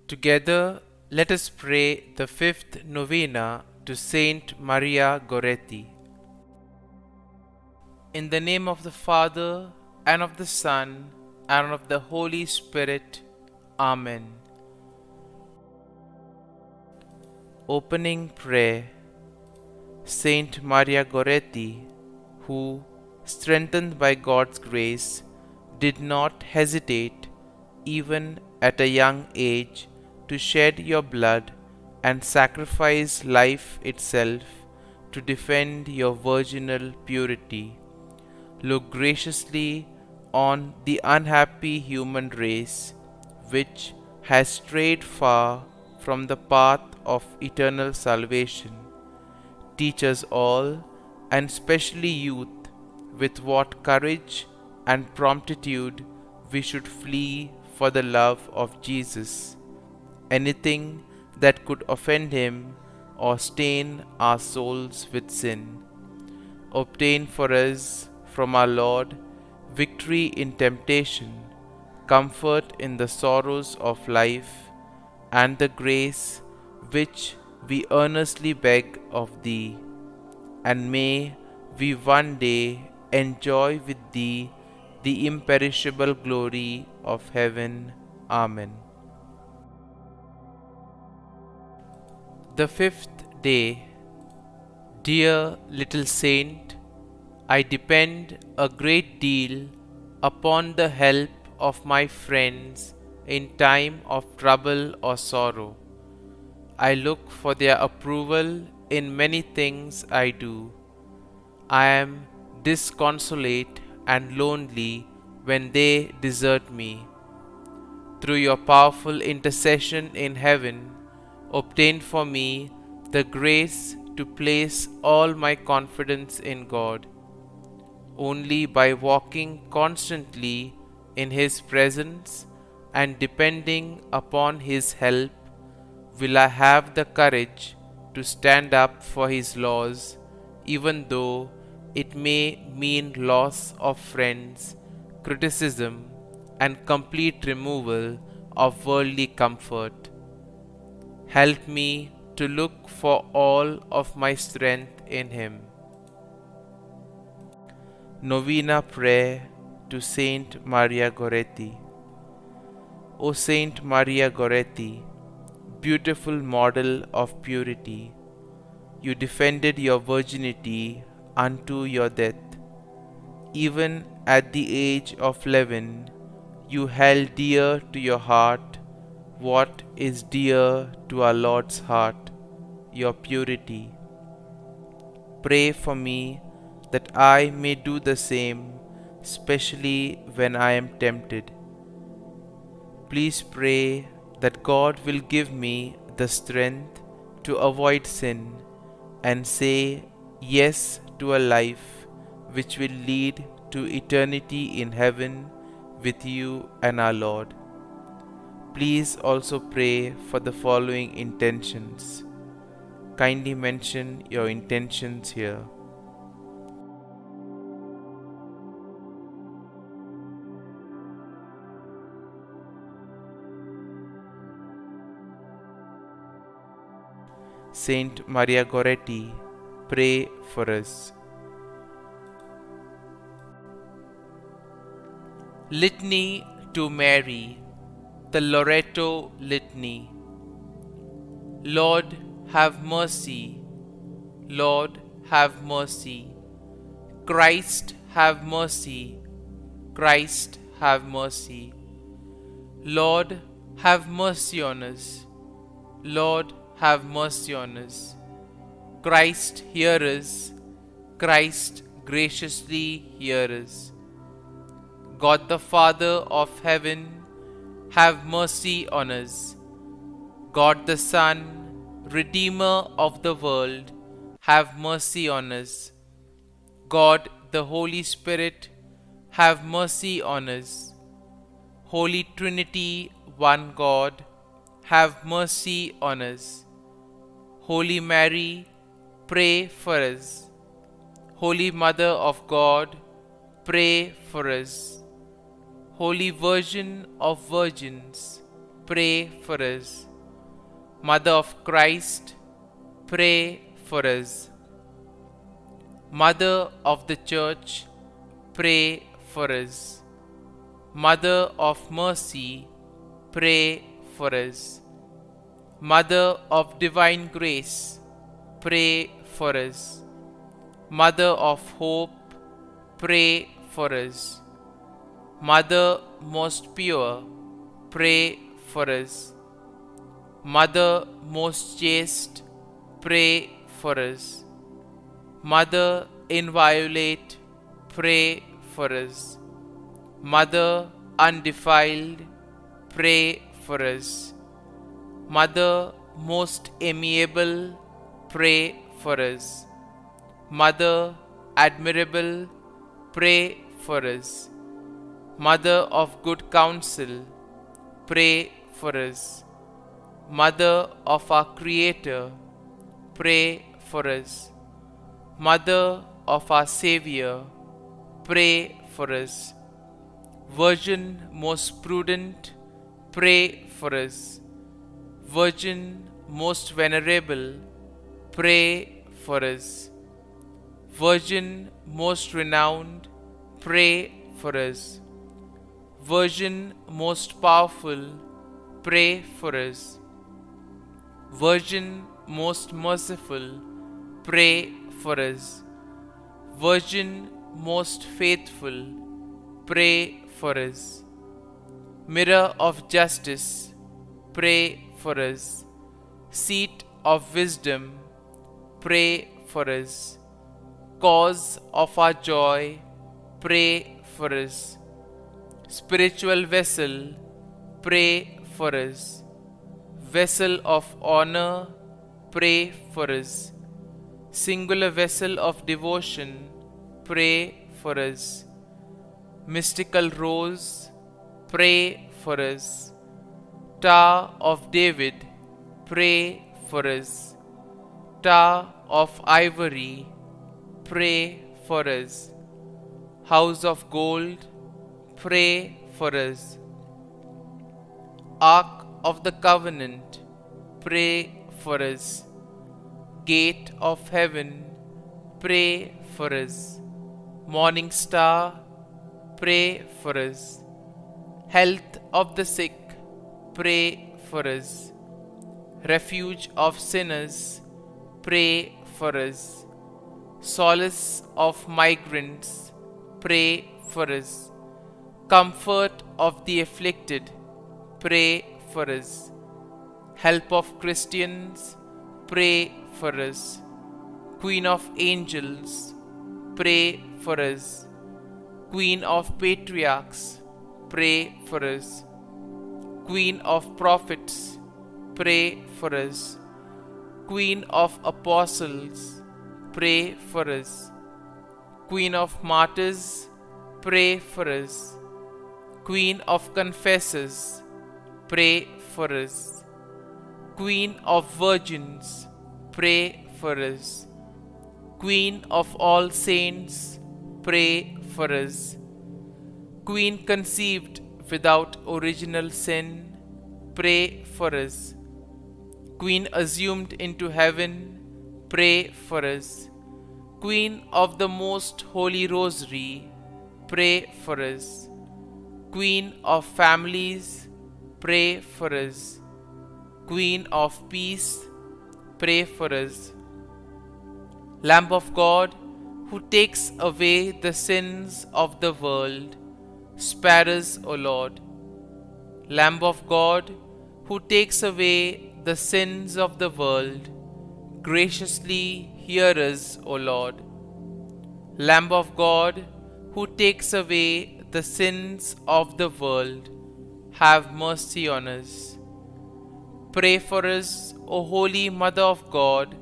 Together, let us pray the fifth novena to Saint Maria Goretti. In the name of the Father, and of the Son, and of the Holy Spirit. Amen. Opening Prayer. Saint Maria Goretti, who, strengthened by God's grace, did not hesitate, even at a young age, to shed your blood and sacrifice life itself to defend your virginal purity. Look graciously on the unhappy human race, which has strayed far from the path of eternal salvation. Teach us all, and especially youth, with what courage and promptitude we should flee for the love of Jesus. Anything that could offend him or stain our souls with sin. Obtain for us from our Lord victory in temptation, comfort in the sorrows of life, and the grace which we earnestly beg of thee. And may we one day enjoy with thee the imperishable glory of heaven. Amen. The fifth day. Dear little saint, I depend a great deal upon the help of my friends in time of trouble or sorrow. I look for their approval in many things I do. I am disconsolate and lonely when they desert me. Through your powerful intercession in heaven, obtain for me the grace to place all my confidence in God. Only by walking constantly in His presence and depending upon His help will I have the courage to stand up for His laws, even though it may mean loss of friends, criticism, and complete removal of worldly comfort. Help me to look for all of my strength in Him. Novena Prayer to Saint Maria Goretti. O Saint Maria Goretti, beautiful model of purity, you defended your virginity unto your death. Even at the age of 11, you held dear to your heart what is dear to our Lord's heart, your purity. Pray for me that I may do the same, especially when I am tempted. Please pray that God will give me the strength to avoid sin and say yes to a life which will lead to eternity in heaven with you and our Lord. Please also pray for the following intentions. Kindly mention your intentions here. Saint Maria Goretti, pray for us. Litany to Mary, the Loreto Litany. Lord, have mercy. Lord, have mercy. Christ, have mercy. Christ, have mercy. Lord, have mercy on us. Lord, have mercy on us. Christ, hear us. Christ, graciously hear us. God the Father of heaven, have mercy on us. God the Son, Redeemer of the world, have mercy on us. God the Holy Spirit, have mercy on us. Holy Trinity, one God, have mercy on us. Holy Mary, pray for us. Holy Mother of God, pray for us. Holy Virgin of Virgins, pray for us. Mother of Christ, pray for us. Mother of the Church, pray for us. Mother of Mercy, pray for us. Mother of Divine Grace, pray for us. Mother of Hope, pray for us. Mother most pure, pray for us. Mother most chaste, pray for us. Mother inviolate, pray for us. Mother undefiled, pray for us. Mother most amiable, pray for us. Mother admirable, pray for us. Mother of good counsel, pray for us. Mother of our Creator, pray for us. Mother of our Saviour, pray for us. Virgin most prudent, pray for us. Virgin most venerable, pray for us. Virgin most renowned, pray for us. Virgin most powerful, pray for us. Virgin most merciful, pray for us. Virgin most faithful, pray for us. Mirror of justice, pray for us. Seat of wisdom, pray for us. Cause of our joy, pray for us. Spiritual vessel, pray for us. Vessel of honor, pray for us. Singular vessel of devotion, pray for us. Mystical rose, pray for us. Tower of David, pray for us. Tower of ivory, pray for us. House of gold, pray for us. Ark of the covenant, pray for us. Gate of heaven, pray for us. Morning star, pray for us. Health of the sick, pray for us. Refuge of sinners, pray for us. Solace of migrants, pray for us. Comfort of the afflicted, pray for us. Help of Christians, pray for us. Queen of angels, pray for us. Queen of patriarchs, pray for us. Queen of prophets, pray for us. Queen of apostles, pray for us. Queen of martyrs, pray for us. Queen of confessors, pray for us. Queen of virgins, pray for us. Queen of all saints, pray for us. Queen conceived without original sin, pray for us. Queen assumed into heaven, pray for us. Queen of the most holy rosary, pray for us. Queen of families, pray for us. Queen of peace, pray for us. Lamb of God, who takes away the sins of the world, spare us, O Lord. Lamb of God, who takes away the sins of the world, graciously hear us, O Lord. Lamb of God, who takes away the sins of the world, have mercy on us. Pray for us, O Holy Mother of God,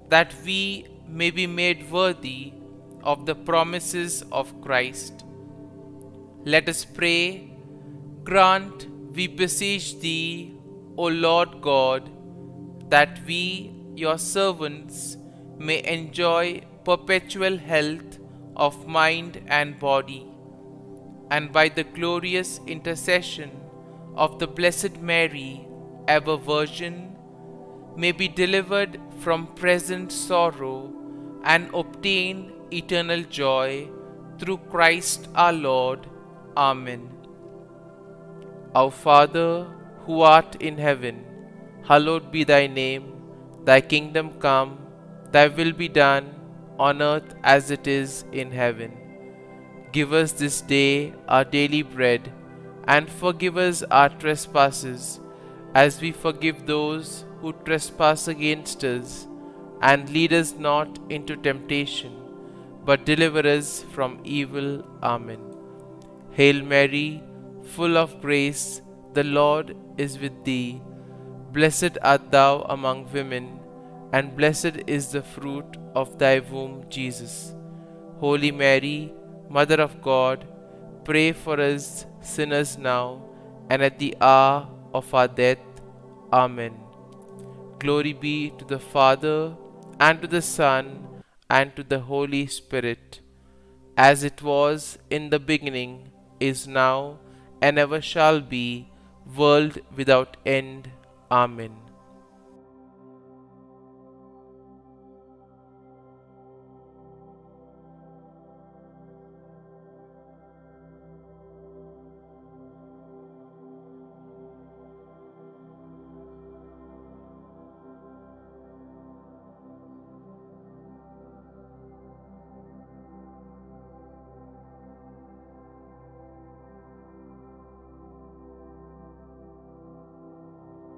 that we may be made worthy of the promises of Christ. Let us pray. Grant, we beseech Thee, O Lord God, that we, Your servants, may enjoy perpetual health of mind and body, and by the glorious intercession of the Blessed Mary, ever Virgin, may be delivered from present sorrow and obtain eternal joy through Christ our Lord. Amen. Our Father, who art in heaven, hallowed be thy name. Thy kingdom come, thy will be done, on earth as it is in heaven. Give us this day our daily bread, and forgive us our trespasses, as we forgive those who trespass against us. And lead us not into temptation, but deliver us from evil. Amen. Hail Mary, full of grace, the Lord is with thee. Blessed art thou among women, and blessed is the fruit of thy womb, Jesus. Holy Mary, Mother of God, pray for us sinners now and at the hour of our death. Amen. Glory be to the Father, and to the Son, and to the Holy Spirit, as it was in the beginning, is now, and ever shall be, world without end. Amen.